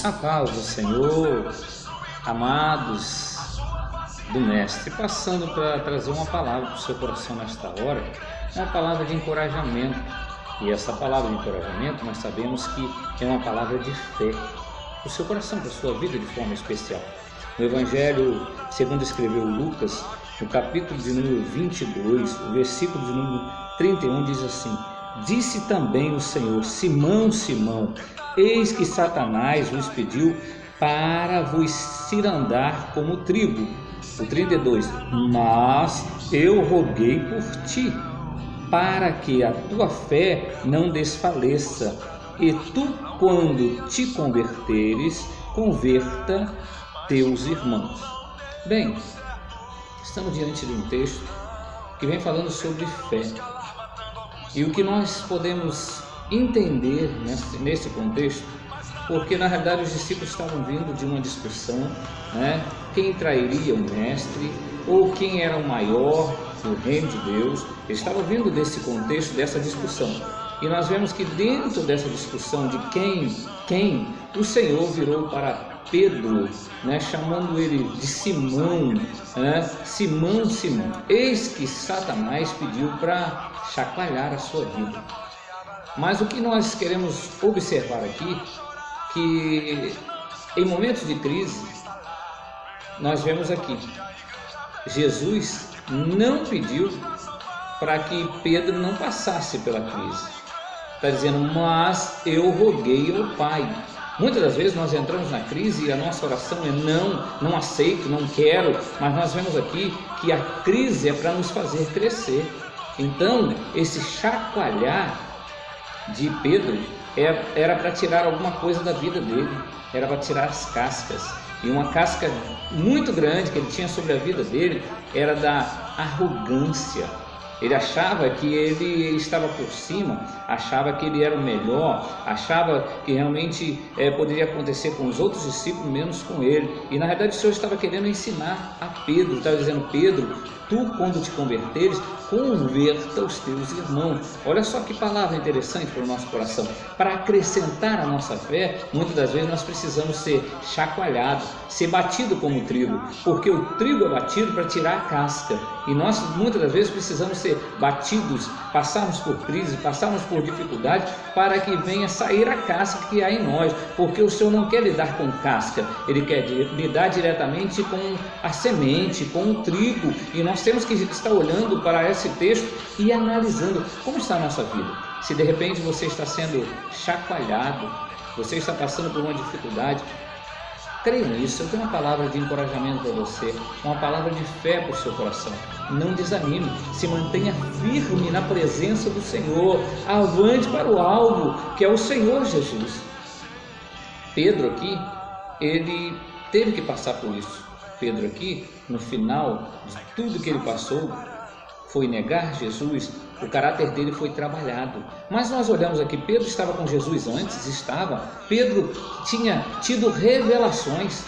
A paz do Senhor, amados do Mestre, passando para trazer uma palavra para o seu coração nesta hora, uma palavra de encorajamento. E essa palavra de encorajamento nós sabemos que é uma palavra de fé para o seu coração, para a sua vida de forma especial. No Evangelho, segundo escreveu Lucas, no capítulo de número 22, o versículo de número 31 diz assim: Disse também o Senhor: Simão, Simão, eis que Satanás vos pediu para vos cirandar como trigo. O 32, mas eu roguei por ti, para que a tua fé não desfaleça, e tu, quando te converteres, converta teus irmãos. Bem, estamos diante de um texto que vem falando sobre fé. E o que nós podemos entender nesse contexto, porque na realidade os discípulos estavam vindo de uma discussão, quem trairia o mestre, ou quem era o maior no reino de Deus. Eles estavam vindo desse contexto, dessa discussão. E nós vemos que dentro dessa discussão de quem, o Senhor virou para Pedro, chamando ele de Simão, Simão, Simão, eis que Satanás pediu para chacoalhar a sua vida. Mas o que nós queremos observar aqui, que em momentos de crise, nós vemos aqui, Jesus não pediu para que Pedro não passasse pela crise. Está dizendo, mas eu roguei ao Pai. Muitas das vezes nós entramos na crise e a nossa oração é não aceito, não quero, mas nós vemos aqui que a crise é para nos fazer crescer. Então, esse chacoalhar de Pedro era para tirar alguma coisa da vida dele, era para tirar as cascas. E uma casca muito grande que ele tinha sobre a vida dele era da arrogância. Ele achava que ele estava por cima, achava que ele era o melhor, achava que realmente poderia acontecer com os outros discípulos, menos com ele. E na verdade o Senhor estava querendo ensinar a Pedro, estava dizendo: Pedro, tu quando te converteres, converta os teus irmãos. Olha só que palavra interessante para o nosso coração. Para acrescentar a nossa fé, muitas das vezes nós precisamos ser chacoalhados, ser batido como trigo, porque o trigo é batido para tirar a casca. E nós muitas das vezes precisamos ser batidos, passarmos por crise, passarmos por dificuldade, para que venha sair a casca que há em nós, porque o Senhor não quer lidar com casca, Ele quer lidar diretamente com a semente, com o trigo. E nós temos que estar olhando para esse texto e analisando como está a nossa vida. Se de repente você está sendo chacoalhado, você está passando por uma dificuldade, creia nisso. Eu tenho uma palavra de encorajamento para você, uma palavra de fé para o seu coração. Não desanime, se mantenha firme na presença do Senhor, avante para o alvo, que é o Senhor Jesus. Pedro aqui, ele teve que passar por isso. Pedro aqui, no final de tudo que ele passou, foi negar Jesus, o caráter dele foi trabalhado. Mas nós olhamos aqui, Pedro estava com Jesus antes, Pedro tinha tido revelações,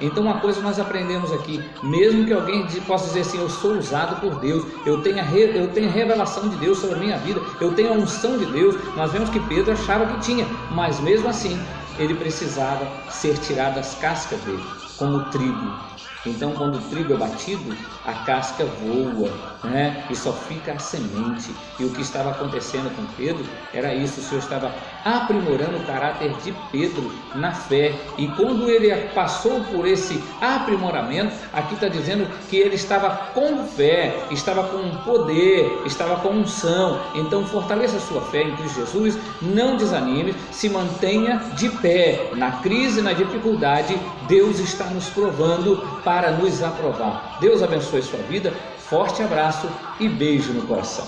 Então uma coisa nós aprendemos aqui, mesmo que alguém possa dizer assim, eu sou usado por Deus, eu tenho revelação de Deus sobre a minha vida, eu tenho a unção de Deus, nós vemos que Pedro achava que tinha, mas mesmo assim, ele precisava ser tirado das cascas dele, como trigo. Então, quando o trigo é batido, a casca voa, e só fica a semente. E o que estava acontecendo com Pedro era isso. O Senhor estava aprimorando o caráter de Pedro na fé. E quando ele passou por esse aprimoramento, aqui está dizendo que ele estava com fé, estava com poder, estava com unção. Então, fortaleça a sua fé em Cristo Jesus, não desanime, se mantenha de pé. Na crise, na dificuldade, Deus está nos provando para nos aprovar. Deus abençoe sua vida, forte abraço e beijo no coração.